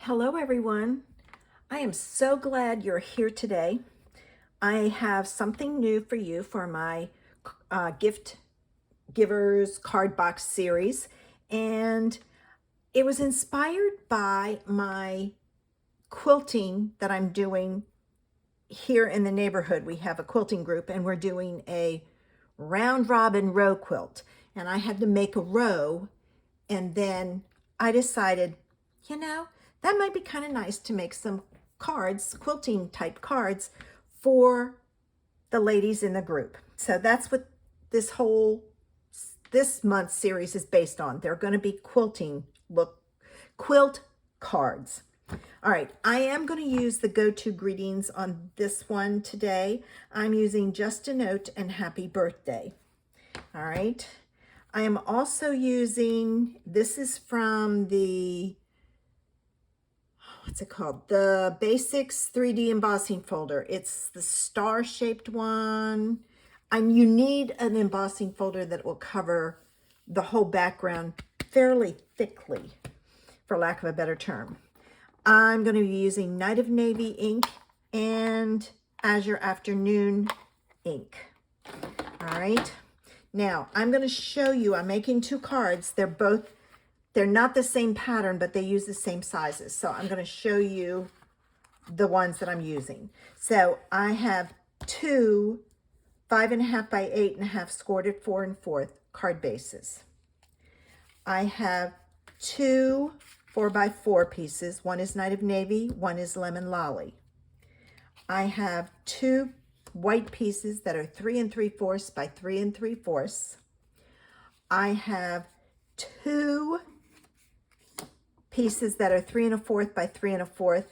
Hello everyone. I am so glad you're here today. I have something new for you for my gift givers card box series, and it was inspired by my quilting that I'm doing here in the neighborhood. We have a quilting group and we're doing a round robin row quilt, and I had to make a row, and then I decided, that might be kind of nice to make some cards, quilting type cards for the ladies in the group. So that's what this month's series is based on. They're going to be quilt cards. All right, I am going to use the go-to greetings on this one today. I'm using Just a Note and Happy Birthday. All right. I am also using, this is from the, what's it called? The Basics 3D embossing folder. It's the star-shaped one. And you need an embossing folder that will cover the whole background fairly thickly, for lack of a better term. I'm going to be using Night of Navy ink and Azure Afternoon ink. All right. Now, I'm going to show you, I'm making two cards. They're not the same pattern, but they use the same sizes. So I'm going to show you the ones that I'm using. So I have two 5.5 by 8.5 scored at 4 1/4 card bases. I have two 4 by 4 pieces. One is Night of Navy, one is Lemon Lolly. I have two white pieces that are 3 3/4 by 3 3/4. I have two pieces that are 3 1/4 by 3 1/4,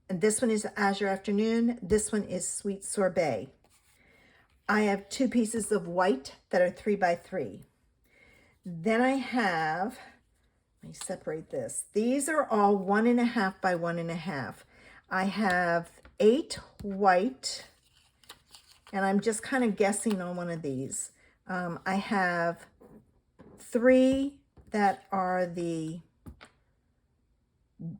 and this one is Azure Afternoon. This one is Sweet Sorbet. I have two pieces of white that are 3 by 3. Then I have, let me separate this. These are all 1.5 by 1.5. I have 8 white, and I'm just kind of guessing on one of these. I have 3 that are the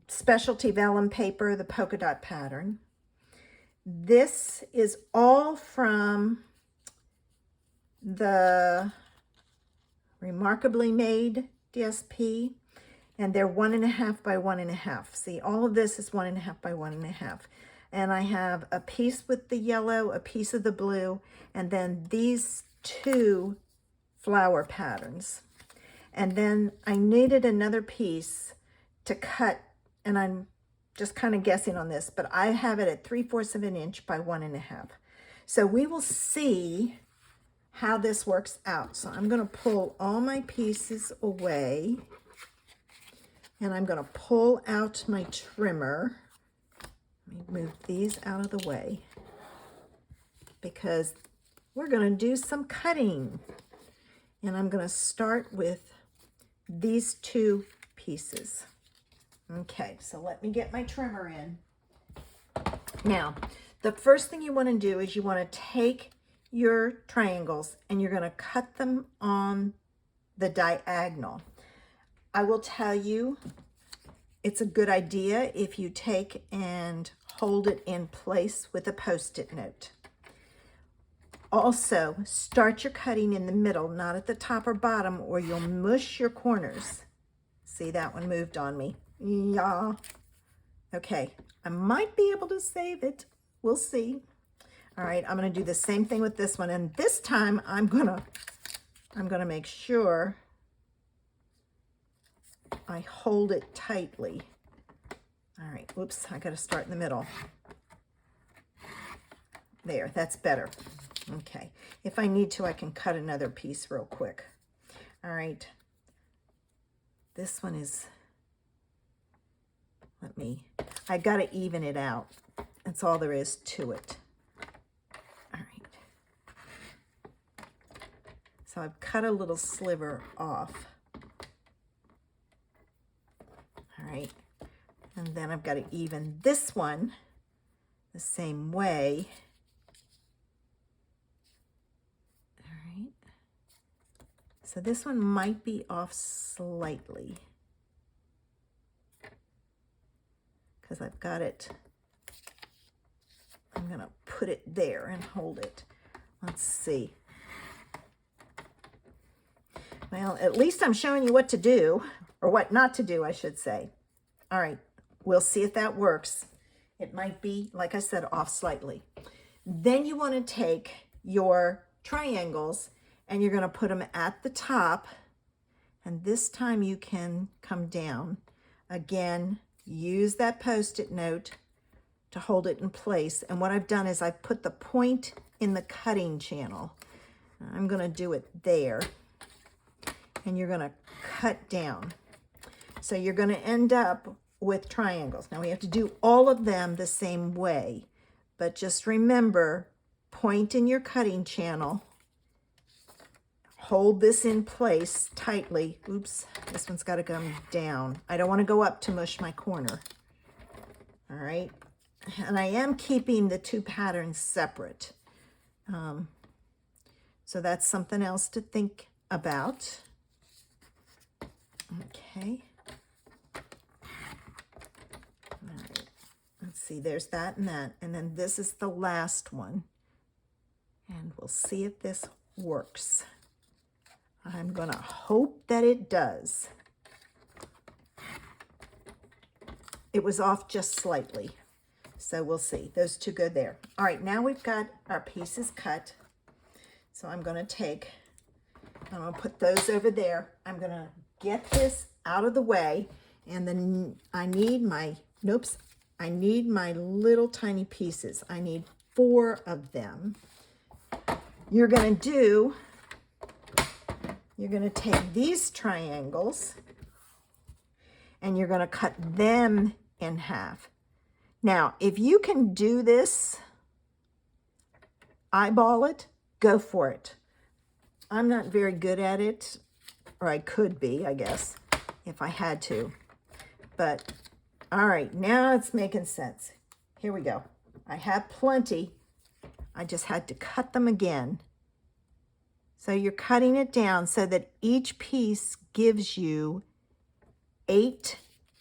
specialty vellum paper, the polka dot pattern. This is all from the Remarkably Made DSP, and they're 1.5 by 1.5. See, all of this is 1.5 by 1.5. And I have a piece with the yellow, a piece of the blue, and then these two flower patterns. And then I needed another piece to cut, and I'm just kind of guessing on this, but I have it at 3/4 of an inch by 1.5. So we will see how this works out. So I'm going to pull all my pieces away, and I'm going to pull out my trimmer. Let me move these out of the way because we're going to do some cutting. And I'm going to start with these two pieces. Okay, so let me get my trimmer in. Now, the first thing you want to do is you want to take your triangles and you're going to cut them on the diagonal. I will tell you, it's a good idea if you take and hold it in place with a Post-it note. Also, start your cutting in the middle, not at the top or bottom, or you'll mush your corners. See, that one moved on me. Yeah. Okay, I might be able to save it. We'll see. All right, I'm going to do the same thing with this one, and this time I'm gonna make sure I hold it tightly. All right, whoops, I got to start in the middle. There, that's better. Okay, if I need to, I can cut another piece real quick. All right, this one is, I got to even it out. That's all there is to it. All right. So I've cut a little sliver off. All right, and then I've got to even this one the same way. So this one might be off slightly. because I've got it. I'm going to put it there and hold it. Let's see. Well, at least I'm showing you what to do, or what not to do, I should say. All right, we'll see if that works. It might be, like I said, off slightly. Then you want to take your triangles and you're going to put them at the top. And this time you can come down. Again, use that Post-it note to hold it in place. And what I've done is I've put the point in the cutting channel. I'm going to do it there. And you're going to cut down. So you're going to end up with triangles. Now we have to do all of them the same way, but just remember, point in your cutting channel, hold this in place tightly. Oops, this one's got to come down. I don't want to go up to mush my corner. All right, and I am keeping the two patterns separate. So that's something else to think about. Okay. All right. Let's see, there's that and that. And then this is the last one. And we'll see if this works. I'm going to hope that it does. It was off just slightly. So we'll see. Those two go there. All right, now we've got our pieces cut. So I'm going to put those over there. I'm going to get this out of the way. And then I need my little tiny pieces. I need 4 of them. You're going to take these triangles and you're going to cut them in half. Now, if you can do this, eyeball it, go for it. I'm not very good at it, or I could be, I guess, if I had to. But, all right, now it's making sense. Here we go. I have plenty. I just had to cut them again. So you're cutting it down so that each piece gives you 8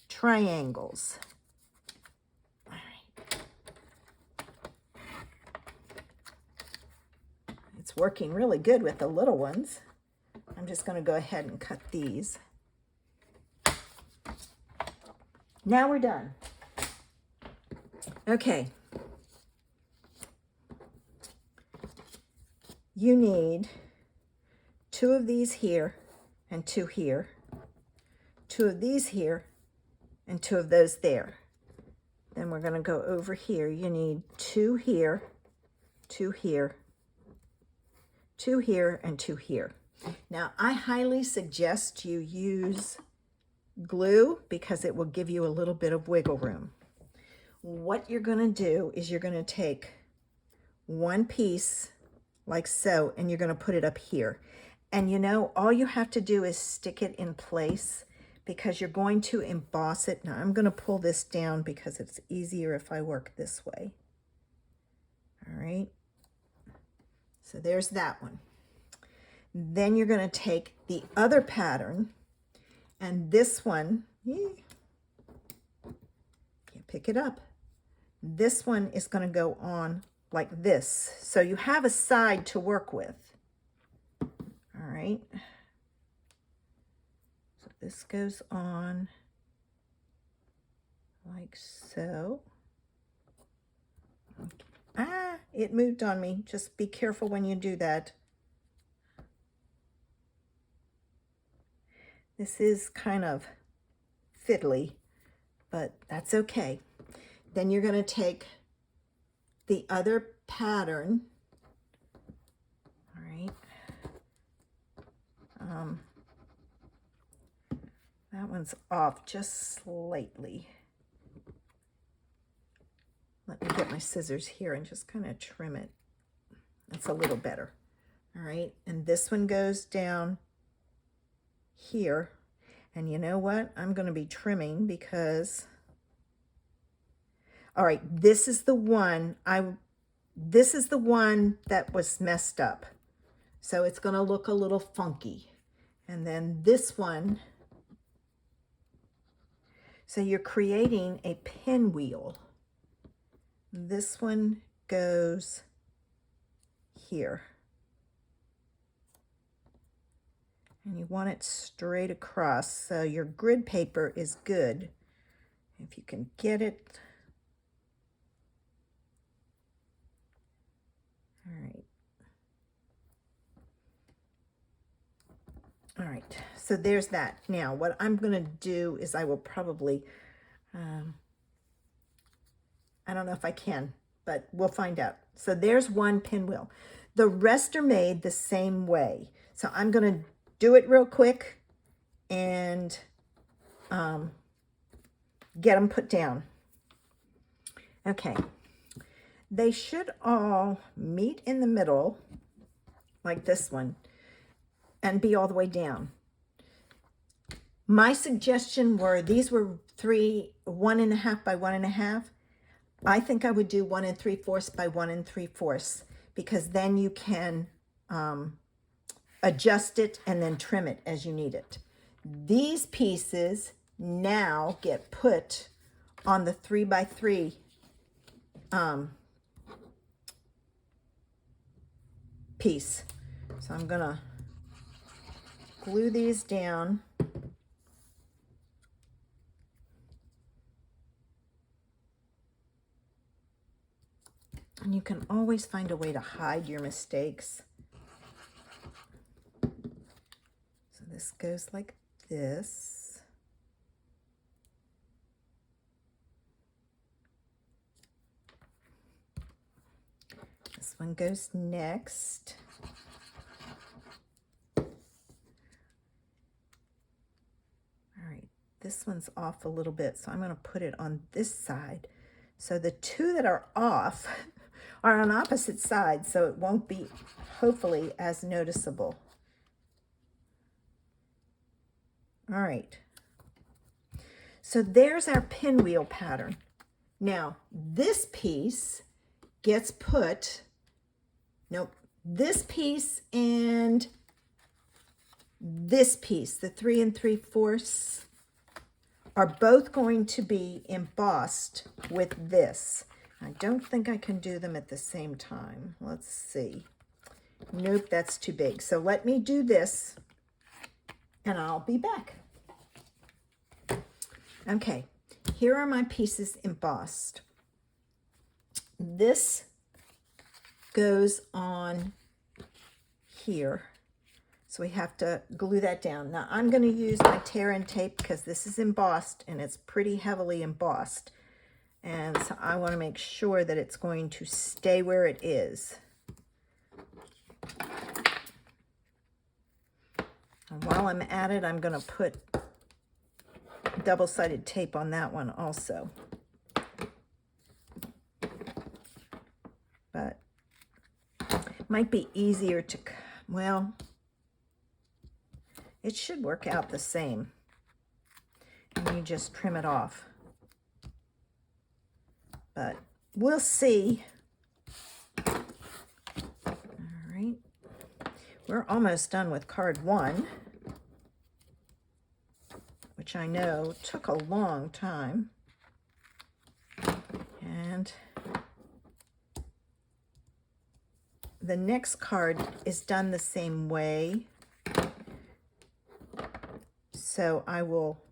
triangles. All right. It's working really good with the little ones. I'm just going to go ahead and cut these. Now we're done. Okay. You need 2 of these here and 2 here, 2 of these here and 2 of those there. Then we're going to go over here. You need 2 here, 2 here, 2 here, and 2 here. Now, I highly suggest you use glue because it will give you a little bit of wiggle room. What you're going to do is you're going to take one piece like so, and you're going to put it up here. And you know, all you have to do is stick it in place because you're going to emboss it. Now, I'm going to pull this down because it's easier if I work this way. All right. So there's that one. Then you're going to take the other pattern, and this one, can't pick it up. This one is going to go on like this. So you have a side to work with. All right. So this goes on like so. Ah, it moved on me. Just be careful when you do that. This is kind of fiddly, but that's okay. Then you're going to take the other pattern. All right. That one's off just slightly. Let me get my scissors here and just kind of trim it. That's a little better. All right. And this one goes down here. And you know what? I'm going to be trimming because, all right, this is the one that was messed up. So it's going to look a little funky. And then this one. So you're creating a pinwheel. This one goes here. And you want it straight across, so your grid paper is good. If you can get it. All right. All right, so there's that. Now, what I'm going to do is I will probably, I don't know if I can, but we'll find out. So there's one pinwheel. The rest are made the same way. So I'm going to do it real quick and get them put down. Okay. They should all meet in the middle, like this one, and be all the way down. My suggestion were, these were 1.5 by 1.5. I think I would do 1 3/4 by 1 3/4, because then you can adjust it and then trim it as you need it. These pieces now get put on the 3 by 3 piece. So I'm gonna glue these down. And you can always find a way to hide your mistakes. So this goes like this. This one goes next. This one's off a little bit, so I'm going to put it on this side. So the two that are off are on opposite sides, so it won't be, hopefully, as noticeable. All right. So there's our pinwheel pattern. Now, this piece gets put, nope, this piece and this piece, the 3 3/4, are both going to be embossed with this. I don't think I can do them at the same time. Let's see. Nope, that's too big. So let me do this and I'll be back. Okay, here are my pieces embossed. This goes on here. So we have to glue that down. Now I'm going to use my tear-in tape because this is embossed and it's pretty heavily embossed. And so I want to make sure that it's going to stay where it is. And while I'm at it, I'm going to put double-sided tape on that one also. But it might be easier to, well, it should work out the same. And you just trim it off. But we'll see. All right. We're almost done with card 1, which I know took a long time. And the next card is done the same way. So I will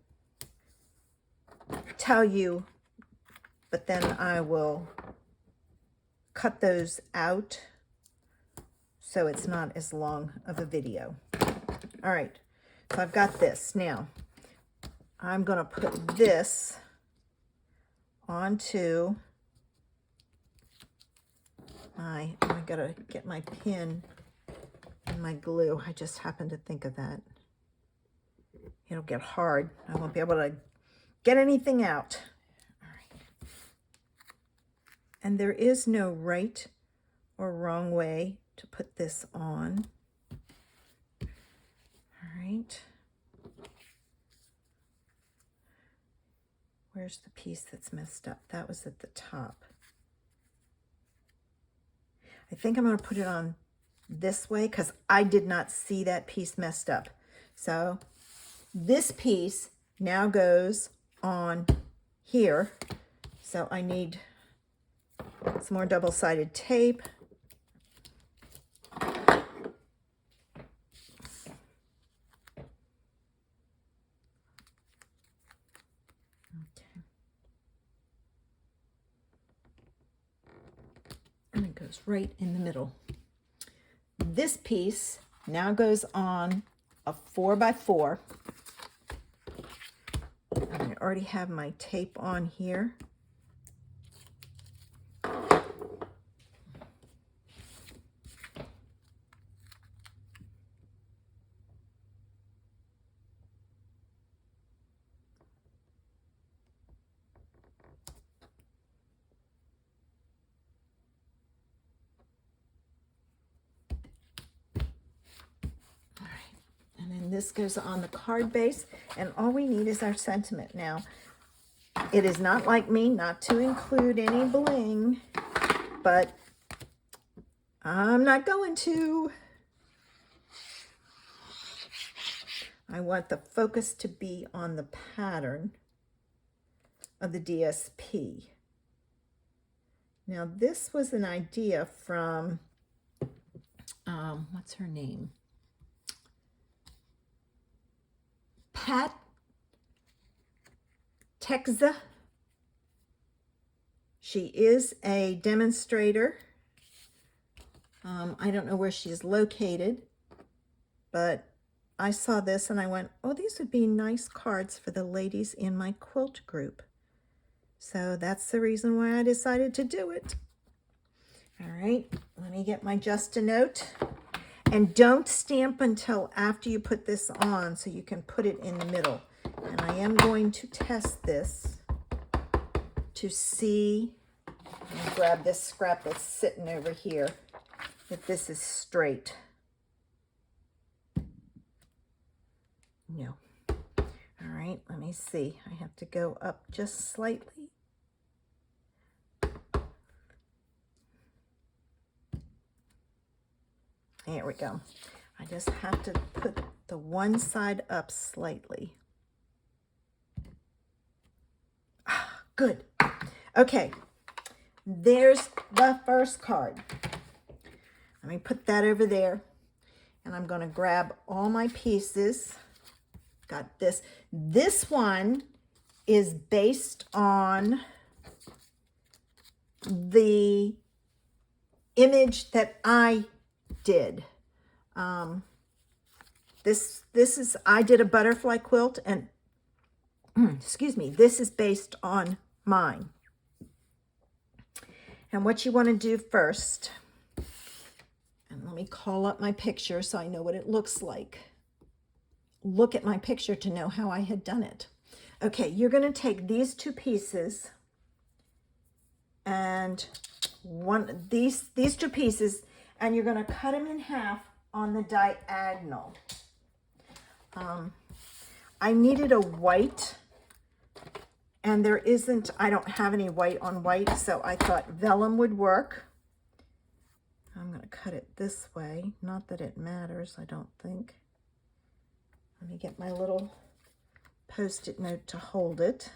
tell you, but then I will cut those out so it's not as long of a video. All right, so I've got this. Now, I'm going to put this onto my, I gotta get my pin and my glue. I just happened to think of that. It'll get hard. I won't be able to get anything out. All right. And there is no right or wrong way to put this on. All right. Where's the piece that's messed up? That was at the top. I think I'm going to put it on this way because I did not see that piece messed up. So this piece now goes on here. So I need some more double-sided tape. And it goes right in the middle. This piece now goes on a 4x4. I already have my tape on here. And then this goes on the card base, and all we need is our sentiment. Now, it is not like me not to include any bling, but I'm not going to. I want the focus to be on the pattern of the DSP. Now, this was an idea from, what's her name? Pat Texza. She is a demonstrator. I don't know where she's located, but I saw this and I went, oh, these would be nice cards for the ladies in my quilt group. So that's the reason why I decided to do it. All right, let me get my just a note. And don't stamp until after you put this on so you can put it in the middle. And I am going to test this to see, I'll grab this scrap that's sitting over here, if this is straight. No. All right, let me see. I have to go up just slightly. There we go. I just have to put the one side up slightly. Ah, good. Okay, there's the first card. Let me put that over there. And I'm going to grab all my pieces. Got this. This one is based on the image that I did. This is, I did a butterfly quilt, and excuse me, this is based on mine. And what you want to do first, and let me call up my picture so I know what it looks like. Look at my picture to know how I had done it. Okay, you're going to take these two pieces and these two pieces, and you're going to cut them in half on the diagonal. I needed a white, and there isn't, I don't have any white on white, so I thought vellum would work. I'm going to cut it this way. Not that it matters, I don't think. Let me get my little Post-it note to hold it.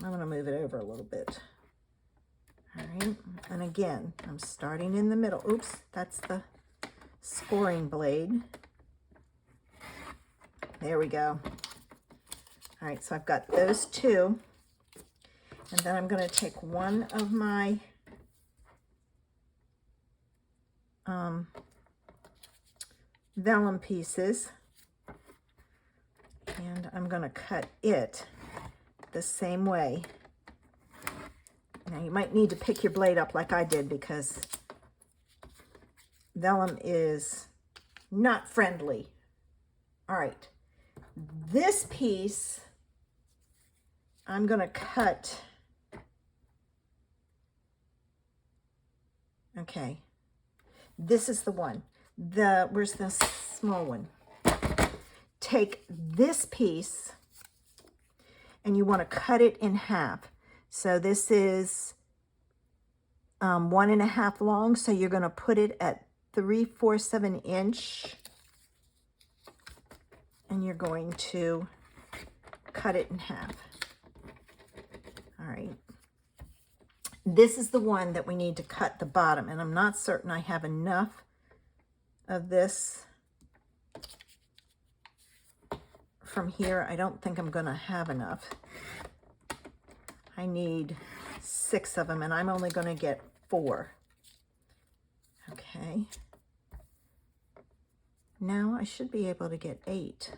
I'm going to move it over a little bit. All right, and again, I'm starting in the middle. Oops, that's the scoring blade. There we go. All right, so I've got those two. And then I'm going to take one of my vellum pieces, and I'm going to cut it the same way. Now you might need to pick your blade up like I did, because vellum is not friendly. All right, this piece I'm going to cut. Okay, this is the one. Where's the small one? Take this piece and you want to cut it in half. So this is 1.5 long. So you're going to put it at 3/4 of an inch, and you're going to cut it in half. All right. This is the one that we need to cut the bottom, and I'm not certain I have enough of this from here. I don't think I'm gonna have enough. I need 6 of them, and I'm only gonna get 4. Okay. Now I should be able to get 8.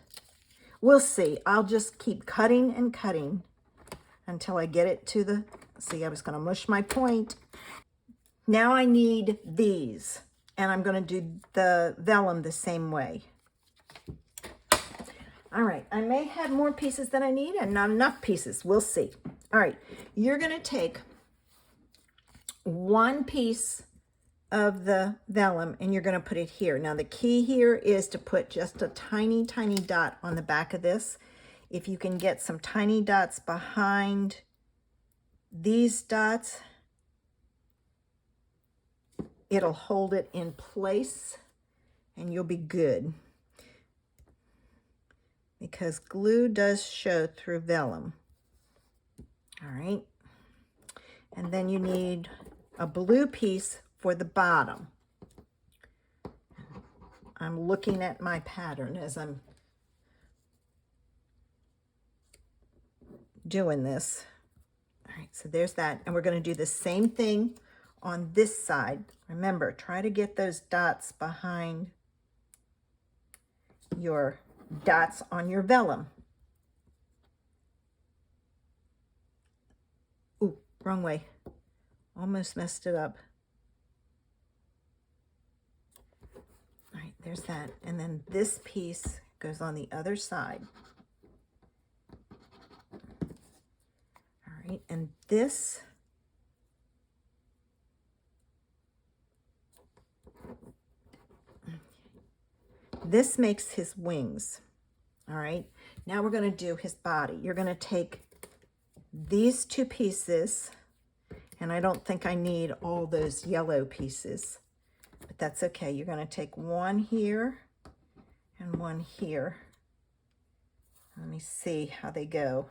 We'll see. I'll just keep cutting and cutting until I get it to the, see, I was gonna mush my point. Now I need these, and I'm gonna do the vellum the same way. All right, I may have more pieces than I need and not enough pieces. We'll see. All right, you're gonna take 1 piece of the vellum and you're gonna put it here. Now the key here is to put just a tiny, tiny dot on the back of this. If you can get some tiny dots behind these dots, it'll hold it in place and you'll be good. Because glue does show through vellum. All right. And then you need a blue piece for the bottom. I'm looking at my pattern as I'm doing this. All right, so there's that. And we're going to do the same thing on this side. Remember, try to get those dots behind your dots on your vellum. Ooh, wrong way. Almost messed it up. All right, there's that. And then this piece goes on the other side. All right, and this makes his wings. All right, now we're going to do his body. You're going to take these 2 pieces, and I don't think I need all those yellow pieces, but that's okay. You're going to take 1 here and 1 here. Let me see how they go.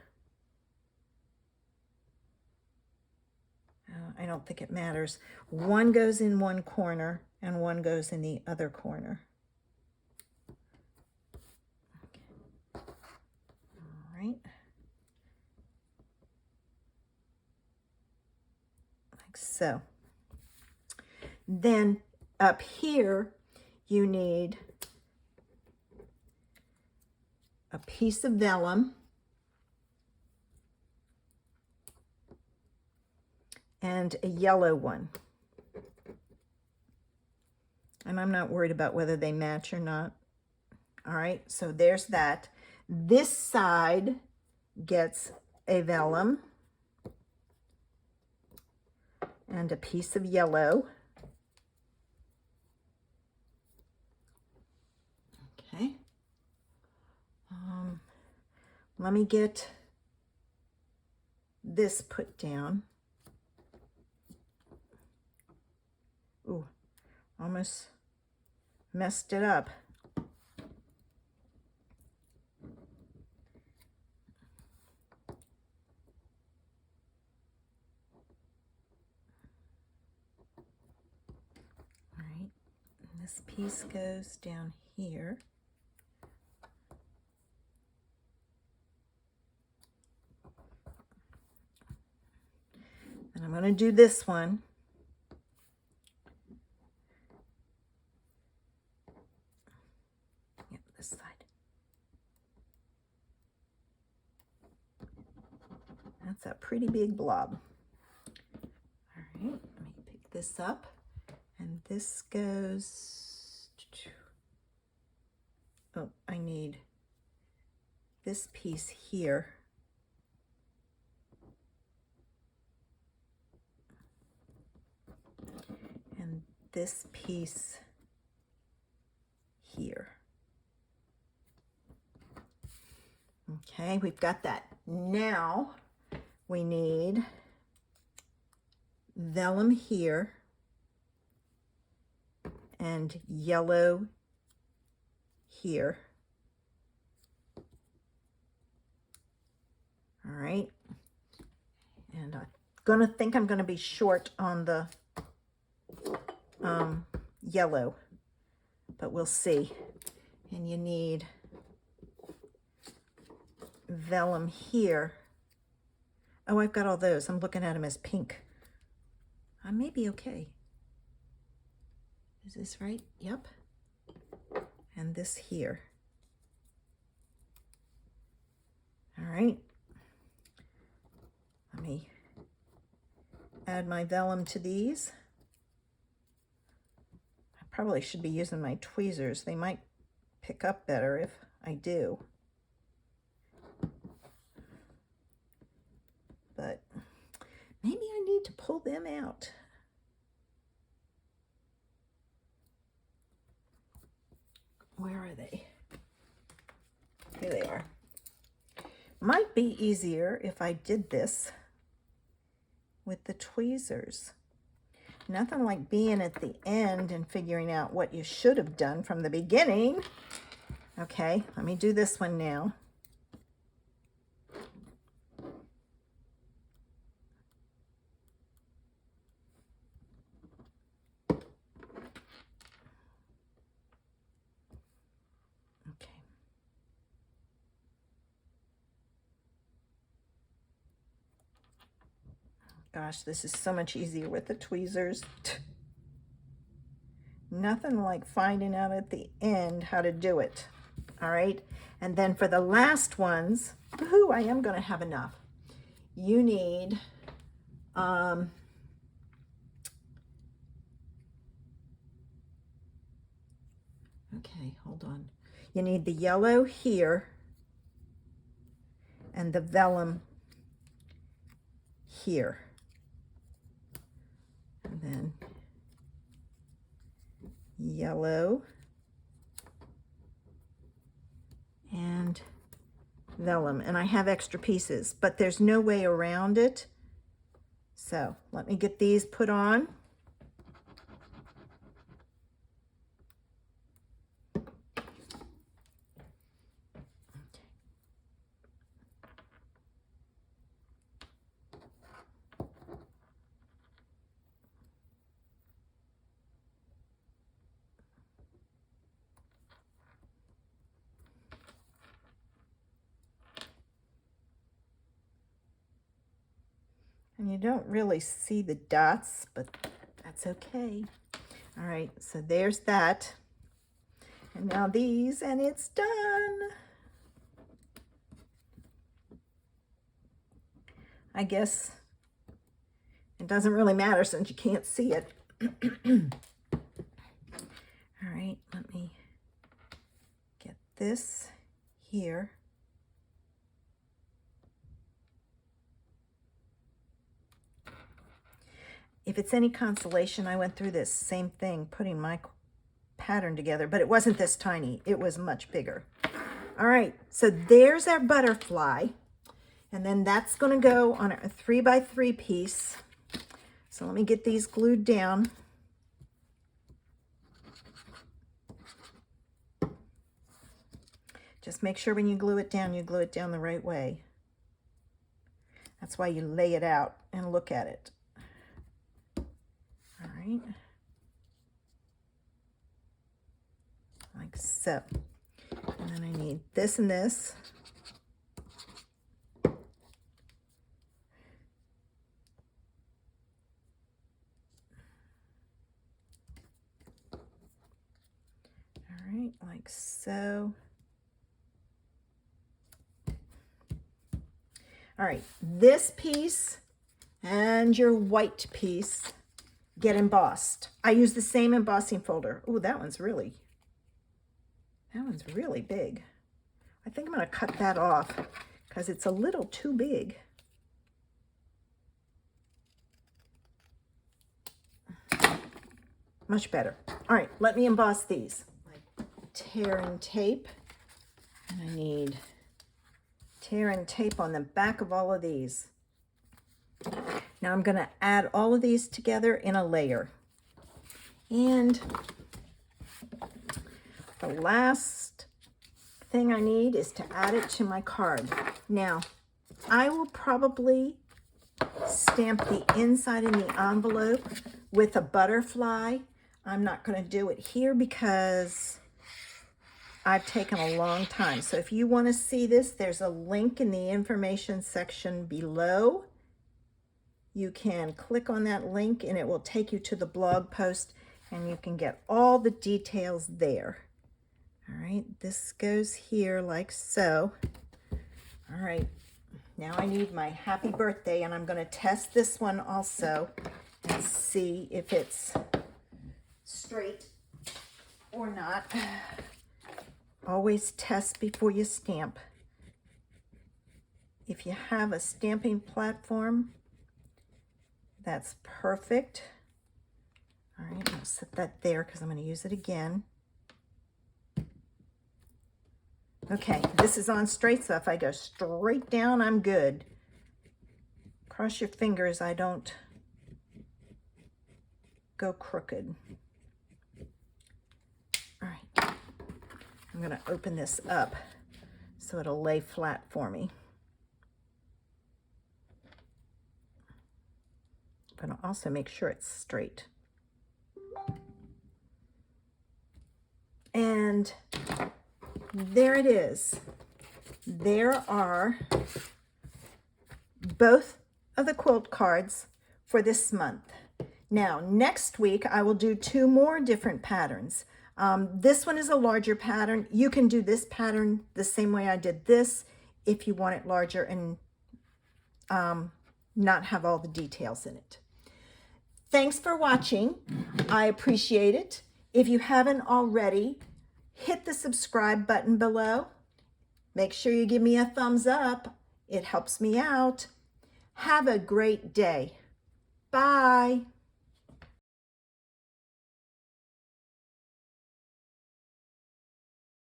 I don't think it matters. 1 goes in one corner and 1 goes in the other corner. All right. Like so. Then up here, you need a piece of vellum and a yellow one. And I'm not worried about whether they match or not. All right, so there's that. This side gets a vellum and a piece of yellow. Okay. Let me get this put down. Ooh, almost messed it up. All right, and this piece goes down here. And I'm going to do this one. Yep, this side. That's a pretty big blob. All right, let me pick this up. And this goes, oh, I need this piece here. And this piece here. Okay, we've got that. Now we need vellum here and yellow here. All right, And I'm gonna be short on the yellow, but we'll see. And you need vellum here. Oh, I've got all those. I'm looking at them as pink. I may be okay. Is this right? Yep. And this here. All right. Let me add my vellum to these. I probably should be using my tweezers. They might pick up better if I do. But maybe I need to pull them out. Where are they? Here they are. Might be easier if I did this with the tweezers. Nothing like being at the end and figuring out what you should have done from the beginning. Okay, let me do this one now. Gosh, this is so much easier with the tweezers. Nothing like finding out at the end how to do it. All right. And then for the last ones, woohoo, I am going to have enough. You need, okay, hold on. You need the yellow here and the vellum here. And then yellow and vellum. And I have extra pieces, but there's no way around it. So let me get these put on. And you don't really see the dots, but that's okay. All right, so there's that. And now these, and it's done. I guess it doesn't really matter since you can't see it. All right, let me get this here. If it's any consolation, I went through this same thing, putting my pattern together, but it wasn't this tiny. It was much bigger. All right, so there's our butterfly. And then that's going to go on a 3x3 piece. So let me get these glued down. Just make sure when you glue it down the right way. That's why you lay it out and look at it. All right. Like so. And then I need this and this. All right, like so. All right, this piece and your white piece get embossed. I use the same embossing folder. Oh, that one's really big. I think I'm going to cut that off because it's a little too big. Much better. All right, let me emboss these. Tear and tape. And I need tear and tape on the back of all of these. Now I'm going to add all of these together in a layer. And the last thing I need is to add it to my card. Now, I will probably stamp the inside in the envelope with a butterfly. I'm not going to do it here because I've taken a long time. So if you want to see this, there's a link in the information section below. You can click on that link and it will take you to the blog post and you can get all the details there. All right, this goes here like so. All right, now I need my happy birthday, and I'm going to test this one also and see if it's straight or not. Always test before you stamp. If you have a stamping platform, that's perfect. All right, I'll set that there because I'm going to use it again. Okay, this is on straight, so if I go straight down, I'm good. Cross your fingers I don't go crooked. All right, I'm going to open this up so it'll lay flat for me. I'm going to also make sure it's straight. And there it is. There are both of the quilt cards for this month. Now, next week, I will do 2 more different patterns. This one is a larger pattern. You can do this pattern the same way I did this if you want it larger and not have all the details in it. Thanks for watching. I appreciate it. If you haven't already, hit the subscribe button below. Make sure you give me a thumbs up. It helps me out. Have a great day. Bye.